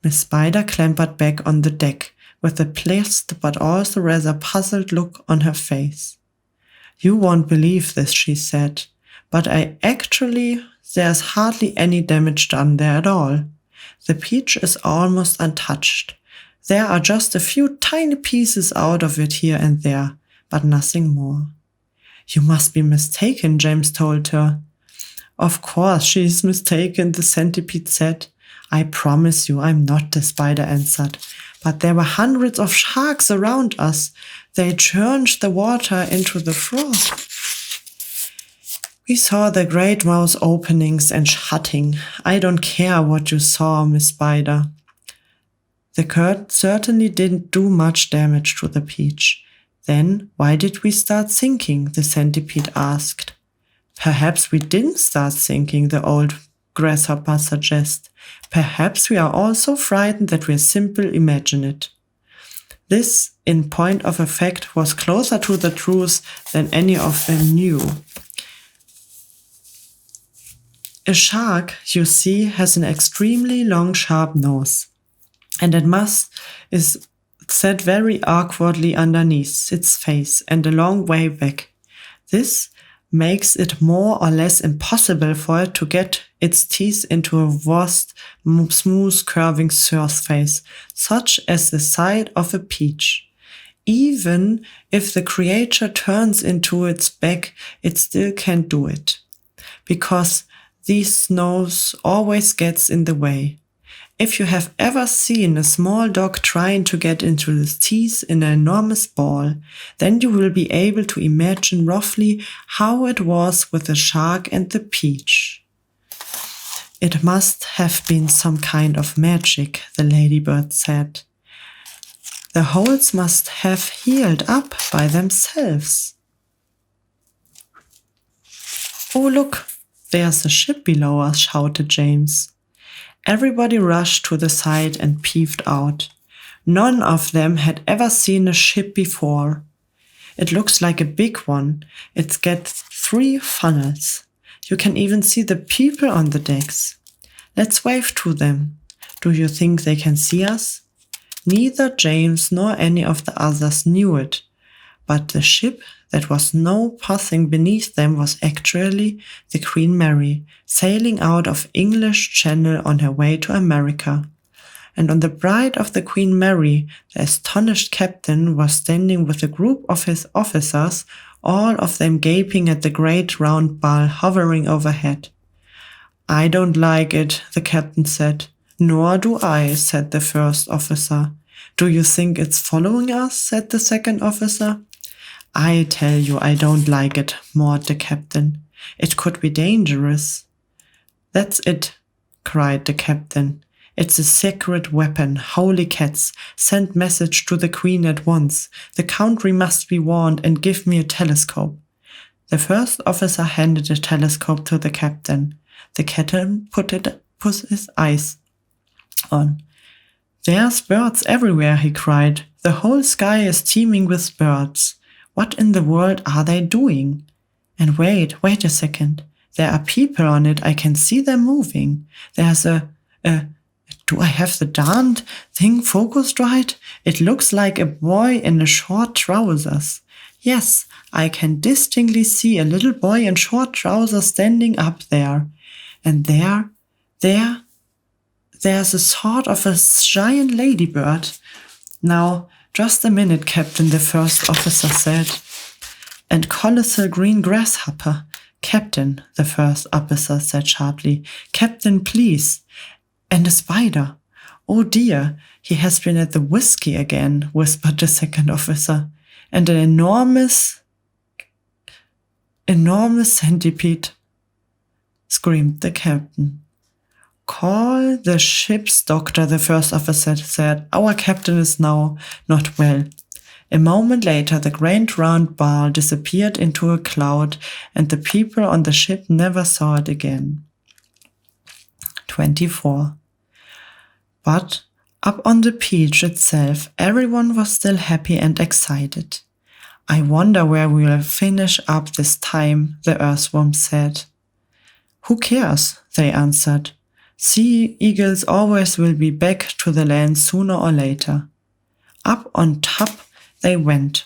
Miss Spider clambered back on the deck with a pleased but also rather puzzled look on her face. You won't believe this, she said, but there's hardly any damage done there at all. The peach is almost untouched. There are just a few tiny pieces out of it here and there, but nothing more. You must be mistaken, James told her. Of course she is mistaken, the centipede said. I promise you I'm not, the spider answered. But there were hundreds of sharks around us. They churned the water into the froth. We saw the great mouth openings and shutting. I don't care what you saw, Miss Spider. The curd certainly didn't do much damage to the peach. Then why did we start sinking? The centipede asked. Perhaps we didn't start sinking, the old grasshopper suggested. Perhaps we are all so frightened that we simply imagine it. This, in point of fact, was closer to the truth than any of them knew. A shark, you see, has an extremely long, sharp nose, and is set very awkwardly underneath its face and a long way back. This makes it more or less impossible for it to get its teeth into a vast, smooth, curving surface, such as the side of a peach. Even if the creature turns into its back, it still can't do it, because this nose always gets in the way. If you have ever seen a small dog trying to get into his teeth in an enormous ball, then you will be able to imagine roughly how it was with the shark and the peach. It must have been some kind of magic, the ladybird said. The holes must have healed up by themselves. Oh, look! There's a ship below us, shouted James. Everybody rushed to the side and peeped out. None of them had ever seen a ship before. It looks like a big one. It's got 3 funnels. You can even see the people on the decks. Let's wave to them. Do you think they can see us? Neither James nor any of the others knew it, but the ship that was now passing beneath them was actually the Queen Mary, sailing out of English Channel on her way to America. And on the bride of the Queen Mary, the astonished captain was standing with a group of his officers, all of them gaping at the great round ball hovering overhead. I don't like it, the captain said. Nor do I, said the first officer. Do you think it's following us? Said the second officer. I tell you, I don't like it, mourned the captain. It could be dangerous. That's it, cried the captain. It's a secret weapon. Holy Katz, send message to the Queen at once. The country must be warned and give me a telescope. The first officer handed a telescope to the captain. The captain put his eyes on. There's birds everywhere, he cried. The whole sky is teeming with birds. What in the world are they doing? And wait a second. There are people on it. I can see them moving. There's do I have the darned thing focused right? It looks like a boy in short trousers. Yes, I can distinctly see a little boy in short trousers standing up there. And there's a sort of a giant ladybird. Now, just a minute, Captain, the first officer said. And colossal green grasshopper. Captain, the first officer said sharply. Captain, please. And a spider. Oh dear, he has been at the whiskey again, whispered the second officer. And an enormous centipede, screamed the captain. Call the ship's doctor, the first officer said. Our captain is now not well. A moment later, the great round ball disappeared into a cloud, and the people on the ship never saw it again. 24. But up on the beach itself, everyone was still happy and excited. I wonder where we will finish up this time, the earthworm said. "Who cares?" they answered. "Sea eagles always will be back to the land sooner or later." Up on top they went,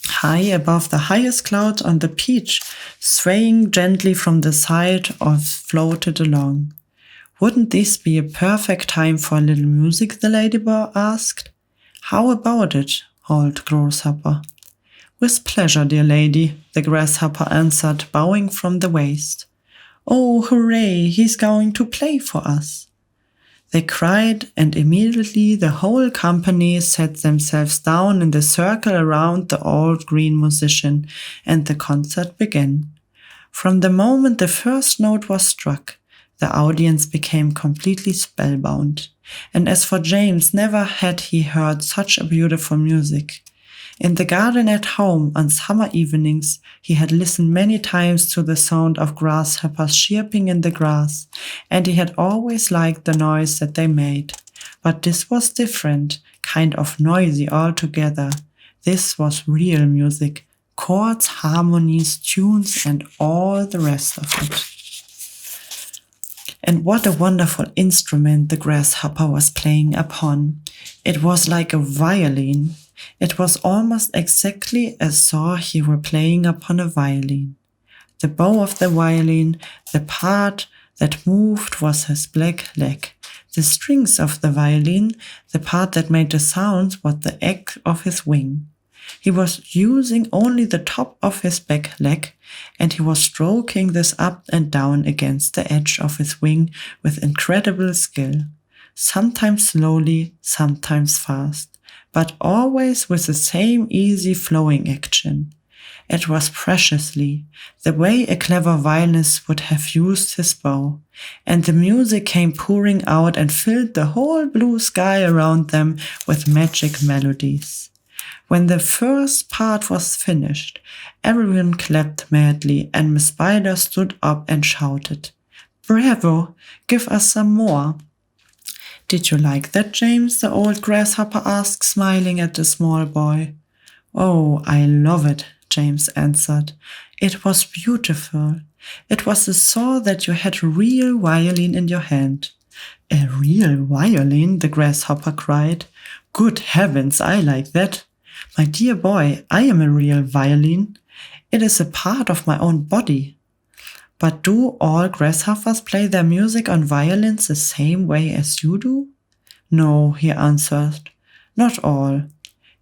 high above the highest clouds on the beach, swaying gently from the side or floated along. "Wouldn't this be a perfect time for a little music?" the ladybird asked. "How about it, old grasshopper?" "With pleasure, dear lady," the grasshopper answered, bowing from the waist. "Oh, hooray, he's going to play for us!" They cried, and immediately the whole company sat themselves down in the circle around the old green musician, and the concert began. From the moment the first note was struck, the audience became completely spellbound. And as for James, never had he heard such a beautiful music. In the garden at home on summer evenings, he had listened many times to the sound of grasshoppers chirping in the grass, and he had always liked the noise that they made. But this was different, kind of noisy altogether. This was real music, chords, harmonies, tunes, and all the rest of it. And what a wonderful instrument the grasshopper was playing upon. It was like a violin. It was almost exactly as though he were playing upon a violin. The bow of the violin, the part that moved, was his black leg. The strings of the violin, the part that made the sounds, was the egg of his wing. He was using only the top of his back leg, and he was stroking this up and down against the edge of his wing with incredible skill, sometimes slowly, sometimes fast, but always with the same easy flowing action. It was preciously, the way a clever violinist would have used his bow, and the music came pouring out and filled the whole blue sky around them with magic melodies. When the first part was finished, everyone clapped madly, and Miss Spider stood up and shouted, "Bravo! Give us some more!" "Did you like that, James?" the old grasshopper asked, smiling at the small boy. "Oh, I love it," James answered. "It was beautiful. It was a saw that you had a real violin in your hand." "A real violin?" the grasshopper cried. "Good heavens, I like that. My dear boy, I am a real violin. It is a part of my own body." "But do all grasshoppers play their music on violins the same way as you do?" "No," he answered, "not all.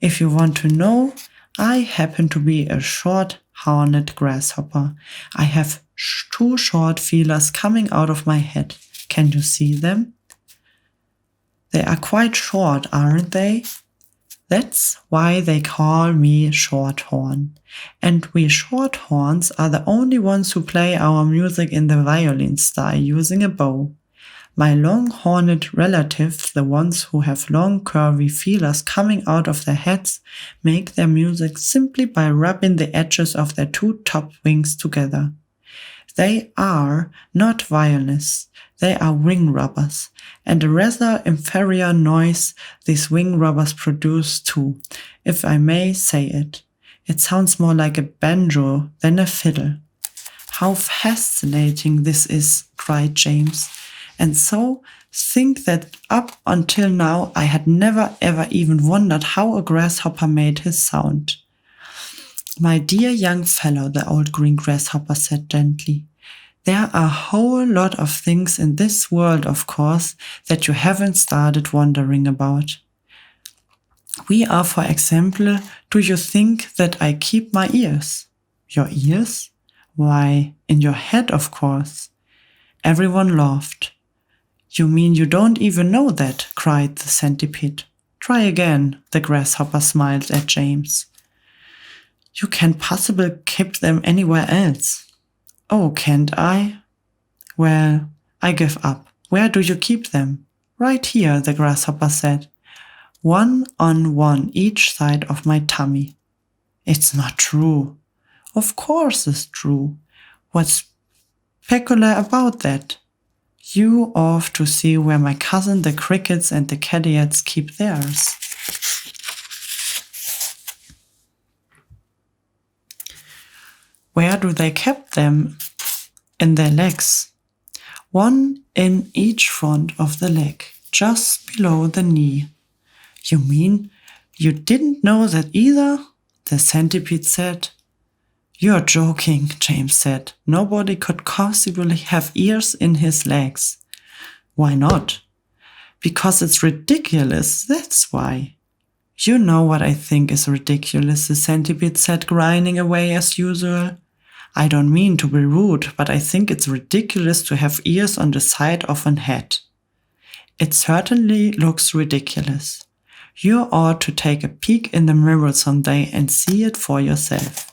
If you want to know, I happen to be a short-horned grasshopper. I have two short feelers coming out of my head. Can you see them? They are quite short, aren't they? That's why they call me Shorthorn. And we Shorthorns are the only ones who play our music in the violin style using a bow. My long-horned relatives, the ones who have long curvy feelers coming out of their heads, make their music simply by rubbing the edges of their two top wings together. They are not violinists, they are wing rubbers, and a rather inferior noise these wing rubbers produce too, if I may say it. It sounds more like a banjo than a fiddle. "How fascinating this is," cried James. "And so think that up until now I had never ever even wondered how a grasshopper made his sound." "My dear young fellow," the old green grasshopper said gently, "there are a whole lot of things in this world, of course, that you haven't started wondering about. We are, for example, do you think that I keep my ears?" "Your ears? Why, in your head, of course." Everyone laughed. "You mean you don't even know that?" cried the centipede. "Try again," the grasshopper smiled at James. "You can't possibly keep them anywhere else." "Oh, can't I? Well, I give up. Where do you keep them?" "Right here," the grasshopper said. "One on one each side of my tummy." "It's not true." "Of course it's true. What's peculiar about that? You ought to see where my cousin the crickets and the cattys keep theirs." "Where do they keep them?" "In their legs." one in each front of the leg, just below the knee. You mean you didn't know that either? The centipede said. You're joking, James said. Nobody could possibly have ears in his legs. Why not? Because it's ridiculous, that's why. You know what I think is ridiculous, the centipede said, grinding away as usual. I don't mean to be rude, but I think it's ridiculous to have ears on the side of an head. It certainly looks ridiculous. You ought to take a peek in the mirror someday and see it for yourself.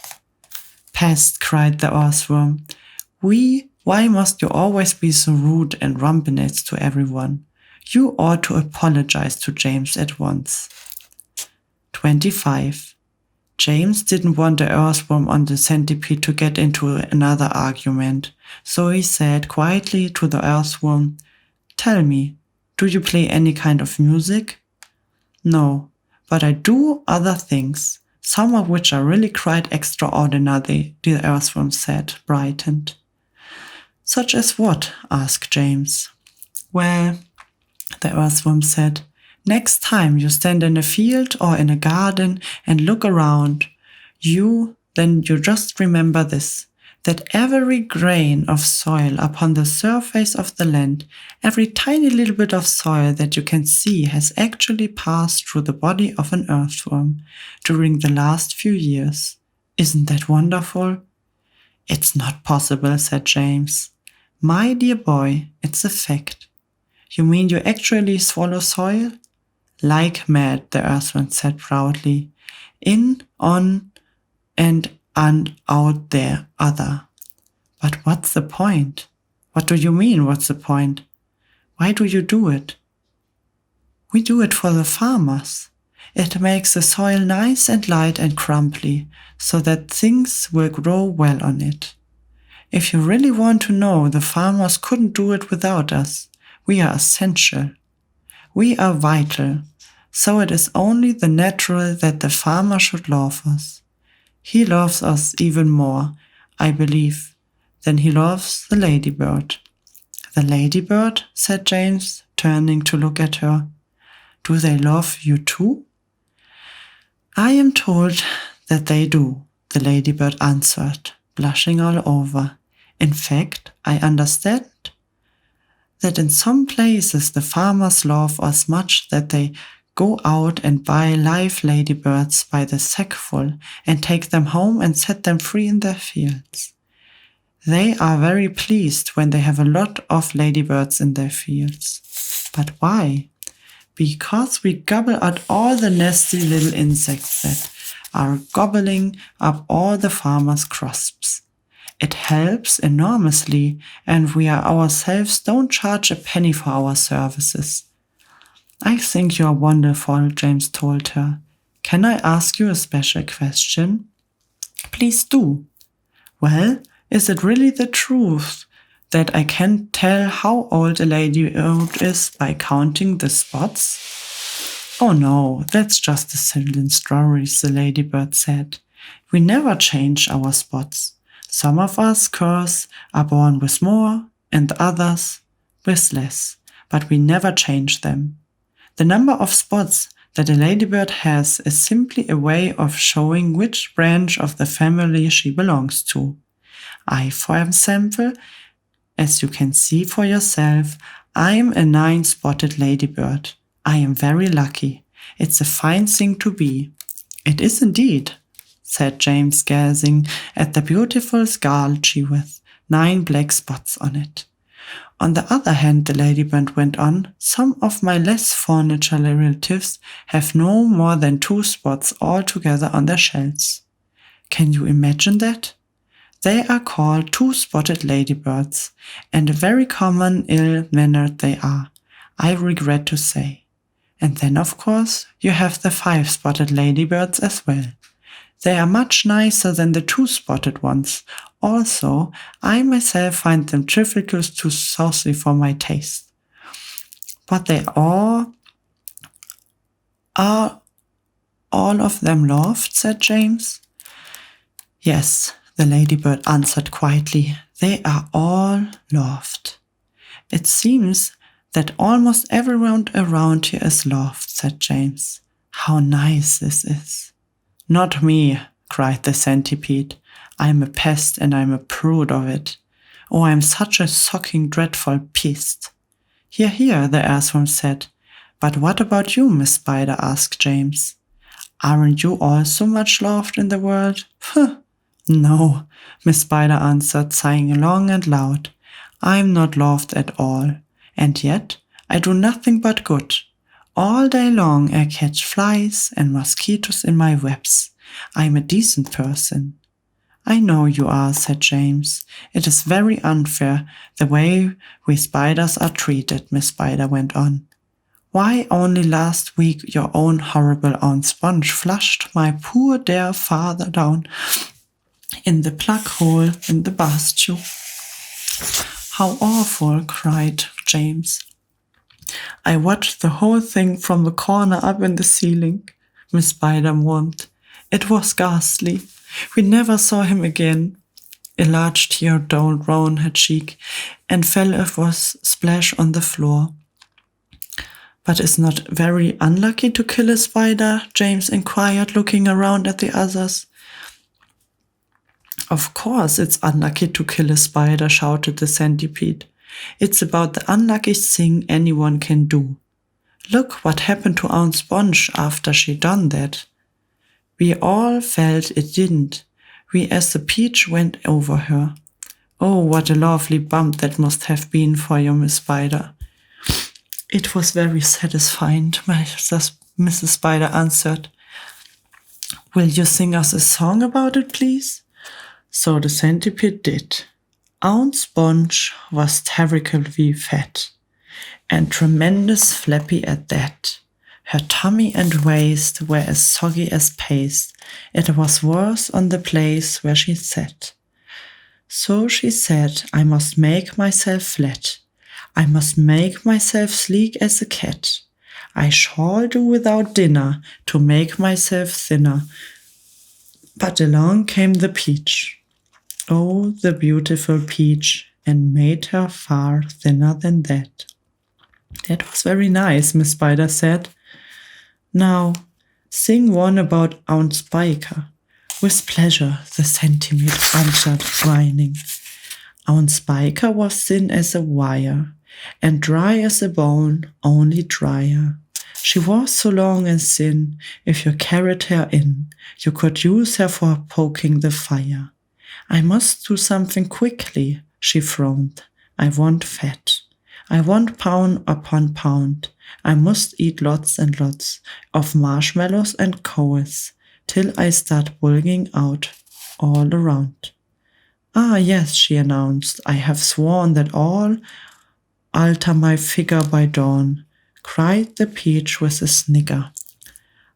Pest, cried the earthworm. Why must you always be so rude and rumpinets to everyone? You ought to apologize to James at once. 25. James didn't want the earthworm on the centipede to get into another argument, so he said quietly to the earthworm, Tell me, do you play any kind of music? No, but I do other things, some of which are really quite extraordinary, the earthworm said, brightened. Such as what? Asked James. Well, the earthworm said, next time you stand in a field or in a garden and look around, then you just remember this, that every grain of soil upon the surface of the land, every tiny little bit of soil that you can see has actually passed through the body of an earthworm during the last few years. Isn't that wonderful? It's not possible, said James. My dear boy, it's a fact. You mean you actually swallow soil? Like mad, the earthworm said proudly. In, on, and out there, other. But what's the point? What do you mean, what's the point? Why do you do it? We do it for the farmers. It makes the soil nice and light and crumbly, so that things will grow well on it. If you really want to know, the farmers couldn't do it without us. We are essential. We are vital. So it is only the natural that the farmer should love us. He loves us even more, I believe, than he loves the ladybird. The ladybird, said James, turning to look at her. Do they love you too? I am told that they do, the ladybird answered, blushing all over. In fact, I understand that in some places the farmers love us much that they go out and buy live ladybirds by the sackful and take them home and set them free in their fields. They are very pleased when they have a lot of ladybirds in their fields. But why? Because we gobble out all the nasty little insects that are gobbling up all the farmers' crops. It helps enormously, and we ourselves don't charge a penny for our services. I think you are wonderful, James told her. Can I ask you a special question? Please do. Well, is it really the truth that I can tell how old a ladybird is by counting the spots? Oh no, that's just a silly story, the ladybird said. We never change our spots. Some of us curs are born with more and others with less, but we never change them. The number of spots that a ladybird has is simply a way of showing which branch of the family she belongs to. I, for example, as you can see for yourself, I'm a 9-spotted ladybird. I am very lucky. It's a fine thing to be. It is indeed, said James, gazing at the beautiful skull with 9 black spots on it. On the other hand, the ladybird went on, some of my less fortunate relatives have no more than 2 spots altogether on their shells. Can you imagine that? They are called 2-spotted ladybirds, and very common ill-mannered they are, I regret to say. And then, of course, you have the 5-spotted ladybirds as well. They are much nicer than the 2-spotted ones. Also, I myself find them trifles too saucy for my taste. But they are all of them loved, said James. Yes, the ladybird answered quietly. They are all loved. "It seems that almost everyone around here is loved," said James. "How nice this is." "Not me," cried the centipede. "I'm a pest and I'm a prude of it. Oh, I'm such a socking, dreadful beast." "Hear, hear," the earthworm said. "But what about you, Miss Spider?" asked James. "Aren't you all so much loved in the world?" "No," Miss Spider answered, sighing long and loud. "I'm not loved at all, and yet I do nothing but good. All day long I catch flies and mosquitoes in my webs. I'm a decent person." "I know you are," said James. "It is very unfair, the way we spiders are treated," Miss Spider went on. "Why, only last week your own horrible Aunt Sponge flushed my poor dear father down in the plug hole in the bath tube." "How awful," cried James. "I watched the whole thing from the corner up in the ceiling," Miss Spider mourned. "It was ghastly. We never saw him again." A large tear rolled down her cheek and fell splash on the floor. "But it's not very unlucky to kill a spider?" James inquired, looking around at the others. "Of course it's unlucky to kill a spider," shouted the centipede. "It's about the unluckiest thing anyone can do. Look what happened to Aunt Sponge after she done that. We all felt it didn't. We as the peach went over her. Oh, what a lovely bump that must have been for you, Miss Spider." "It was very satisfying," Mrs. Spider answered. "Will you sing us a song about it, please?" So the centipede did. Aunt Sponge was terribly fat, and tremendous flappy at that. Her tummy and waist were as soggy as paste. It was worse on the place where she sat. So she said, "I must make myself flat. I must make myself sleek as a cat. I shall do without dinner to make myself thinner." But along came the peach. Oh, the beautiful peach, and made her far thinner than that. "That was very nice," Miss Spider said. "Now, sing one about Aunt Spiker." "With pleasure," the centipede answered, grinning. Aunt Spiker was thin as a wire, and dry as a bone, only drier. She was so long and thin, if you carried her in, you could use her for poking the fire. "I must do something quickly," she frowned. "I want fat. I want pound upon pound. I must eat lots and lots of marshmallows and coals, till I start bulging out all around." "Ah, yes," she announced, "I have sworn that I'll alter my figure by dawn," cried the peach with a snicker.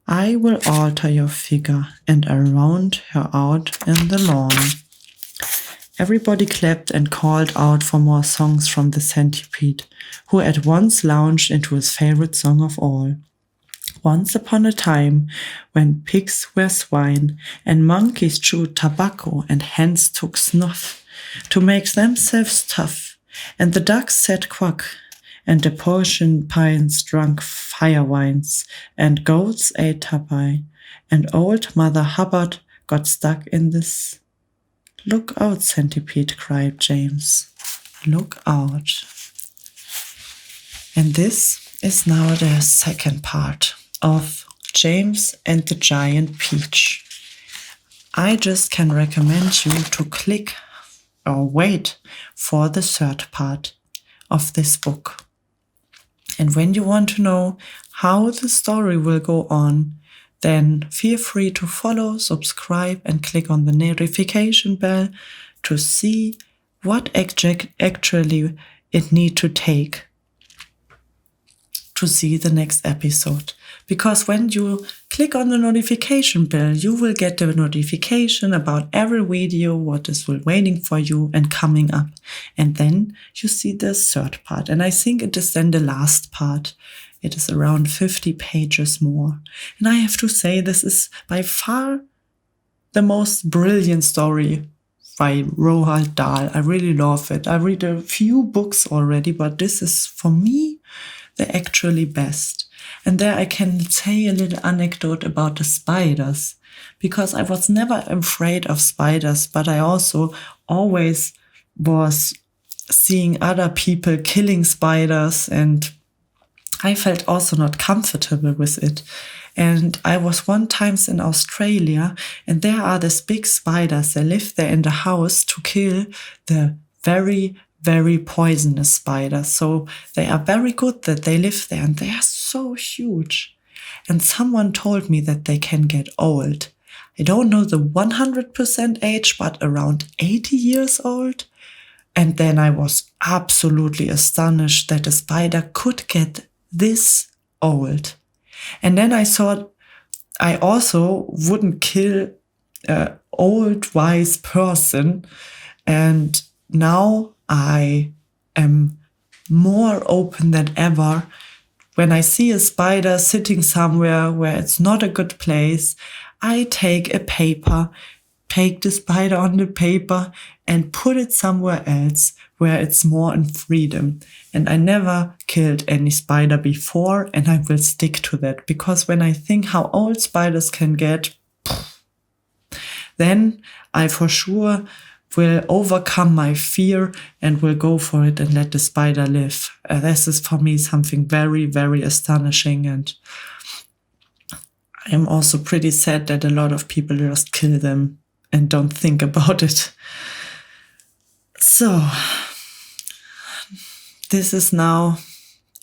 "I will alter your figure," and I round her out in the lawn. Everybody clapped and called out for more songs from the centipede, who at once launched into his favorite song of all. "Once upon a time, when pigs were swine, and monkeys chewed tobacco, and hens took snuff to make themselves tough, and the ducks said quack, and the porcupines drank fire wines, and goats ate tabai, and old Mother Hubbard got stuck in this—" "Look out, centipede," cried James. "Look out." And this is now the second part of James and the Giant Peach. I just can recommend you to click or wait for the third part of this book. And when you want to know how the story will go on, then feel free to follow, subscribe, and click on the notification bell to see what actually it need to take to see the next episode. Because when you click on the notification bell, you will get the notification about every video, what is waiting for you and coming up. And then you see the third part. And I think it is then the last part. It is around 50 pages more. And I have to say, this is by far the most brilliant story by Roald Dahl. I really love it. I read a few books already, but this is, for me, the actually best. And there I can say a little anecdote about the spiders, because I was never afraid of spiders, but I also always was seeing other people killing spiders, and I felt also not comfortable with it. And I was one time in Australia, and there are these big spiders. They live there in the house to kill the very, very poisonous spiders. So they are very good that they live there, and they are so huge. And someone told me that they can get old. I don't know the 100% age, but around 80 years old. And then I was absolutely astonished that a spider could get this old. And then I thought I also wouldn't kill an old, wise person. And now I am more open than ever. When I see a spider sitting somewhere where it's not a good place, I take a paper, take the spider on the paper and put it somewhere else where it's more in freedom. And I never killed any spider before, and I will stick to that, because when I think how old spiders can get, then I for sure will overcome my fear and will go for it and let the spider live. This is for me something very, very astonishing, and I'm also pretty sad that a lot of people just kill them and don't think about it. So, this is now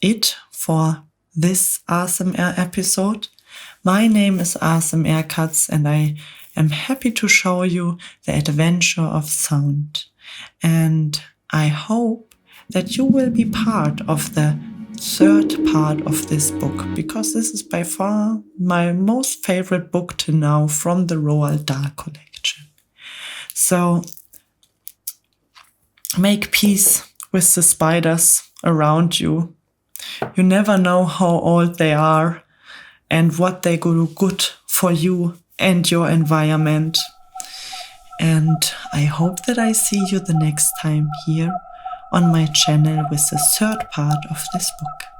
it for this ASMR episode. My name is ASMR Katz, and I am happy to show you the adventure of sound. And I hope that you will be part of the third part of this book, because this is by far my most favorite book to now from the Roald Dahl collection. So make peace with the spiders around you. You never know how old they are and what they do good for you and your environment. And I hope that I see you the next time here on my channel with the third part of this book.